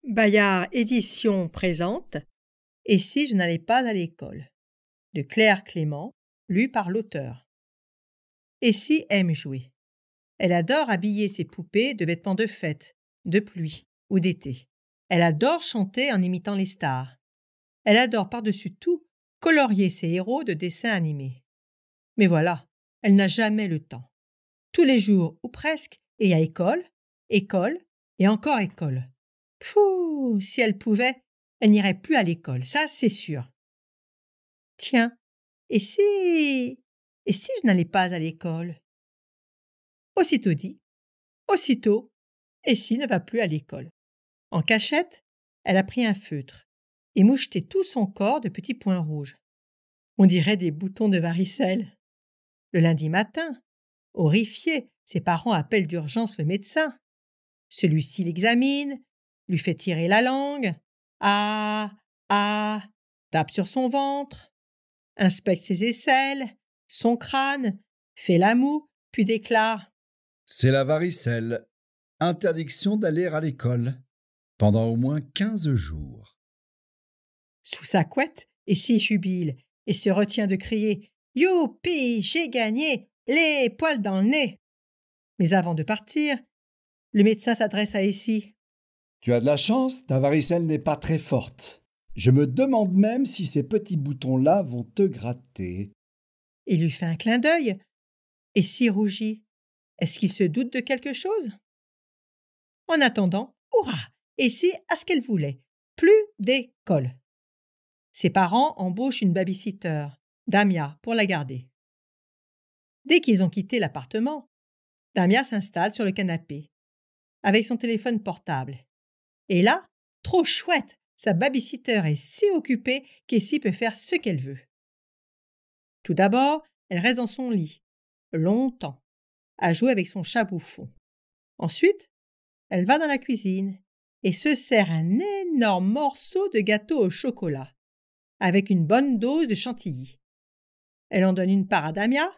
Bayard Éditions présente Et si je n'allais pas à l'école de Claire Clément, lu par l'auteur. Et si aime jouer. Elle adore habiller ses poupées de vêtements de fête, de pluie ou d'été. Elle adore chanter en imitant les stars. Elle adore par-dessus tout colorier ses héros de dessins animés. Mais voilà, elle n'a jamais le temps. Tous les jours, ou presque, il y a école, école et encore école. Pouh, si elle pouvait, elle n'irait plus à l'école, ça c'est sûr. Tiens, et si je n'allais pas à l'école? Aussitôt dit, aussitôt, et si ne va plus à l'école. En cachette, elle a pris un feutre et moucheté tout son corps de petits points rouges. On dirait des boutons de varicelle. Le lundi matin, horrifiée, ses parents appellent d'urgence le médecin. Celui-ci l'examine, lui fait tirer la langue, tape sur son ventre, inspecte ses aisselles, son crâne, fait la moue, puis déclare « C'est la varicelle. Interdiction d'aller à l'école. Pendant au moins 15 jours. » Sous sa couette, et s'y jubile, et se retient de crier « Youpi, j'ai gagné, les poils dans le nez !» Mais avant de partir, le médecin s'adresse à Essie. « Tu as de la chance, ta varicelle n'est pas très forte. Je me demande même si ces petits boutons-là vont te gratter. » Il lui fait un clin d'œil. Essie rougit. Est-ce qu'il se doute de quelque chose? En attendant, hurrah! Essie a ce qu'elle voulait. Plus d'école. Ses parents embauchent une babysitter, Damia, pour la garder. Dès qu'ils ont quitté l'appartement, Damia s'installe sur le canapé, avec son téléphone portable. Et là, trop chouette, sa babysitter est si occupée qu'Essie peut faire ce qu'elle veut. Tout d'abord, elle reste dans son lit, longtemps, à jouer avec son chat bouffon. Ensuite, elle va dans la cuisine et se sert un énorme morceau de gâteau au chocolat, avec une bonne dose de chantilly. Elle en donne une part à Damia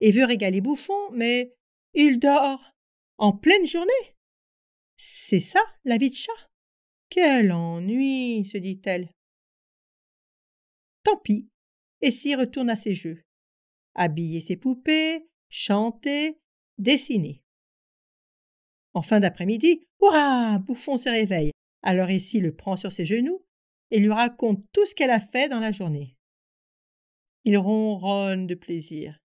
et veut régaler Bouffon, mais il dort en pleine journée. C'est ça, la vie de chat. Quel ennui, se dit-elle. Tant pis, Essie retourne à ses jeux. Habiller ses poupées, chanter, dessiner. En fin d'après-midi, hurrah! Bouffon se réveille. Alors Essie le prend sur ses genoux et lui raconte tout ce qu'elle a fait dans la journée. Il ronronne de plaisir.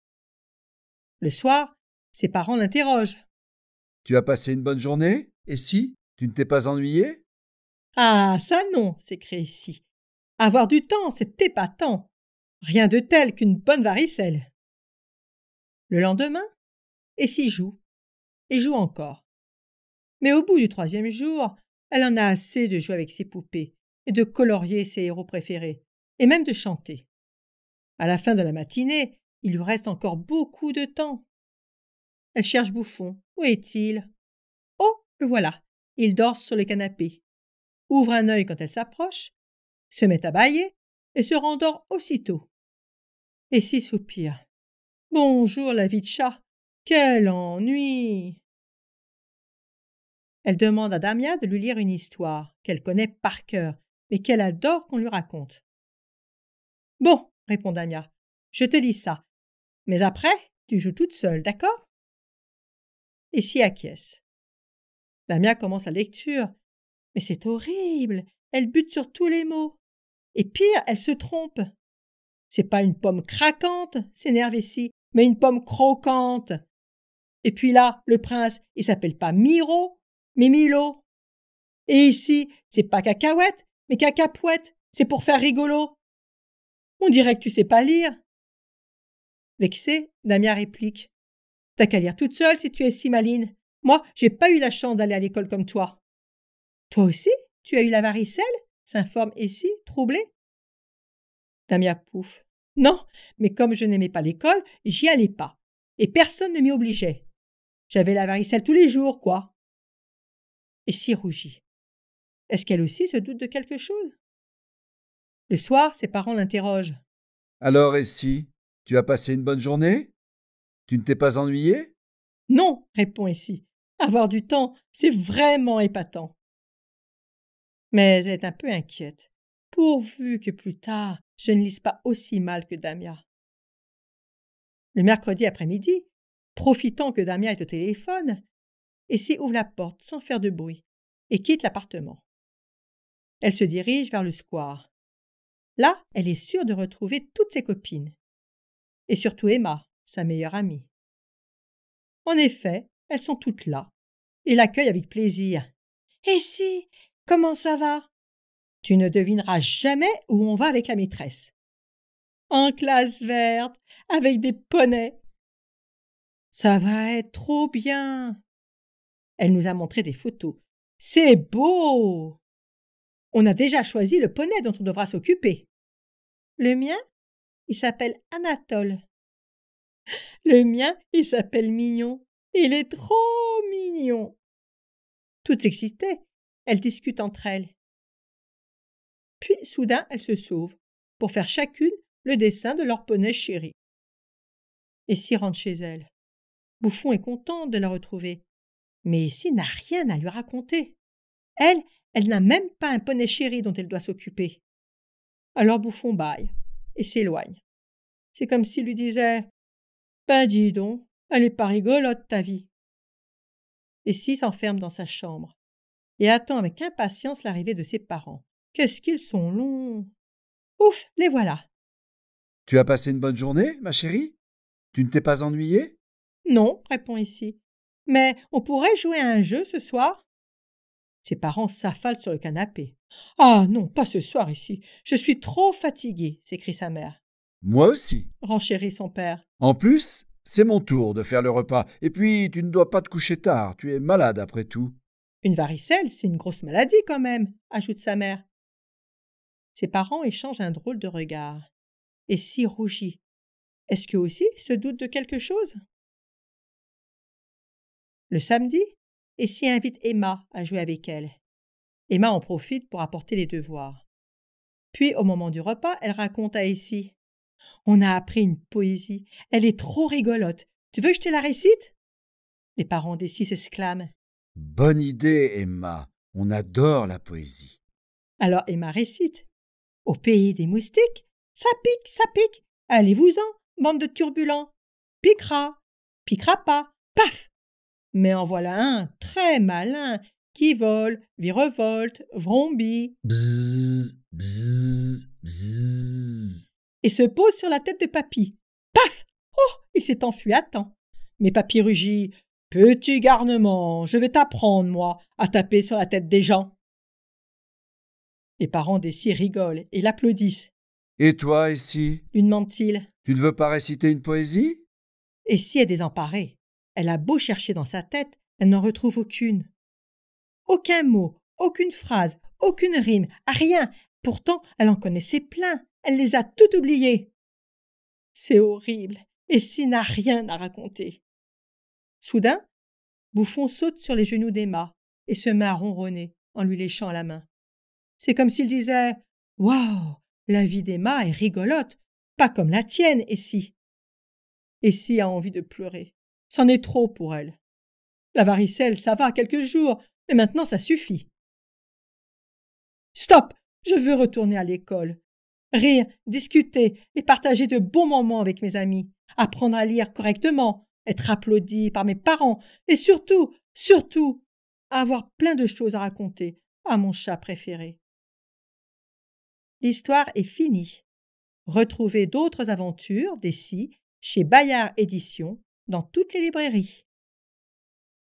Le soir, ses parents l'interrogent. « Tu as passé une bonne journée, Essie? Tu ne t'es pas ennuyée? » « Ah, ça non !» s'écrie Essie. « Avoir du temps, c'est épatant. Rien de tel qu'une bonne varicelle. » Le lendemain, Essie joue, et joue encore. Mais au bout du 3e jour, elle en a assez de jouer avec ses poupées et de colorier ses héros préférés, et même de chanter. À la fin de la matinée, il lui reste encore beaucoup de temps. Elle cherche Bouffon. Où est-il? Oh, le voilà. Il dort sur le canapé. Ouvre un œil quand elle s'approche, se met à bâiller et se rendort aussitôt. Essie soupire. Bonjour, la vie de chat. Quel ennui! Elle demande à Damia de lui lire une histoire qu'elle connaît par cœur, mais qu'elle adore qu'on lui raconte. Bon, répond Damia, je te lis ça. Mais après, tu joues toute seule, d'accord? Essie acquiesce. Damia commence la lecture. Mais c'est horrible, elle bute sur tous les mots. Et pire, elle se trompe. C'est pas une pomme craquante, s'énerve Essie, mais une pomme croquante. Et puis là, le prince, il s'appelle pas Miro, mais Milo. Et ici, c'est pas cacahuète, mais cacapouette, c'est pour faire rigolo. On dirait que tu sais pas lire. Vexée, Damia réplique. T'as qu'à lire toute seule si tu es si maline. Moi, j'ai pas eu la chance d'aller à l'école comme toi. Toi aussi, tu as eu la varicelle? S'informe Essie, troublée. Damia pouffe. Non, mais comme je n'aimais pas l'école, j'y allais pas. Et personne ne m'y obligeait. J'avais la varicelle tous les jours, quoi. Essie rougit. Est-ce qu'elle aussi se doute de quelque chose? Le soir, ses parents l'interrogent. « Alors, Essie, tu as passé une bonne journée? Tu ne t'es pas ennuyée? » Non, répond Essie. Avoir du temps, c'est vraiment épatant. Mais elle est un peu inquiète. Pourvu que plus tard, je ne lise pas aussi mal que Damia. Le mercredi après-midi, profitant que Damia est au téléphone, Essie ouvre la porte sans faire de bruit et quitte l'appartement. Elle se dirige vers le square. Là, elle est sûre de retrouver toutes ses copines. Et surtout Emma, sa meilleure amie. En effet, elles sont toutes là et l'accueillent avec plaisir. « Essie, comment ça va ?» Tu ne devineras jamais où on va avec la maîtresse. En classe verte, avec des poneys. Ça va être trop bien. Elle nous a montré des photos. C'est beau. On a déjà choisi le poney dont on devra s'occuper. Le mien, il s'appelle Anatole. Le mien, il s'appelle Mignon. Il est trop mignon. Toutes excitées, elles discutent entre elles. Puis, soudain, elles se sauvent pour faire chacune le dessin de leur poney chéri. Essie rentre chez elle. Bouffon est contente de la retrouver. Mais Essie n'a rien à lui raconter. Elle n'a même pas un poney chéri dont elle doit s'occuper. Alors Bouffon bâille et s'éloigne. C'est comme s'il lui disait « Ben dis donc, elle est pas rigolote ta vie. » Essie s'enferme dans sa chambre et attend avec impatience l'arrivée de ses parents. Qu'est-ce qu'ils sont longs! Ouf, les voilà! Tu as passé une bonne journée, ma chérie? Tu ne t'es pas ennuyée? Non, répond Essie. Mais on pourrait jouer à un jeu ce soir? Ses parents s'affalent sur le canapé. Ah non, pas ce soir ici. Je suis trop fatiguée, s'écrie sa mère. Moi aussi. Renchérit son père. En plus, c'est mon tour de faire le repas. Et puis, tu ne dois pas te coucher tard. Tu es malade après tout. Une varicelle, c'est une grosse maladie quand même, ajoute sa mère. Ses parents échangent un drôle de regard. Essie rougit. Est-ce qu'eux aussi se doutent de quelque chose? Le samedi, Essie invite Emma à jouer avec elle. Emma en profite pour apporter les devoirs. Puis, au moment du repas, elle raconte à Essie. « On a appris une poésie. Elle est trop rigolote. Tu veux que je te la récite ?» Les parents d'Essie s'exclament. « Bonne idée, Emma. On adore la poésie. » Alors Emma récite. « Au pays des moustiques, ça pique, allez-vous-en, bande de turbulents. Piquera, piquera pas, paf !» Mais en voilà un très malin qui vole, virevolte, vrombit. Bzzz, bzzz, bzzz. Et se pose sur la tête de Papy. Paf! Oh, il s'est enfui à temps. Mais Papy rugit. Petit garnement, je vais t'apprendre, moi, à taper sur la tête des gens. Les parents d'Essie rigolent et l'applaudissent. Et toi, Essie? Lui demande-t-il. Tu ne veux pas réciter une poésie? Essie est désemparée. Elle a beau chercher dans sa tête, elle n'en retrouve aucune. Aucun mot, aucune phrase, aucune rime, rien. Pourtant, elle en connaissait plein. Elle les a toutes oubliées. C'est horrible. Essie n'a rien à raconter. Soudain, Bouffon saute sur les genoux d'Emma et se met à ronronner en lui léchant la main. C'est comme s'il disait « Waouh, la vie d'Emma est rigolote, pas comme la tienne, Essie. » Essie a envie de pleurer. C'en est trop pour elle. La varicelle, ça va quelques jours, mais maintenant ça suffit. Stop! Je veux retourner à l'école. Rire, discuter et partager de bons moments avec mes amis. Apprendre à lire correctement, être applaudi par mes parents et surtout, avoir plein de choses à raconter à mon chat préféré. L'histoire est finie. Retrouvez d'autres aventures d'Essie chez Bayard Éditions dans toutes les librairies.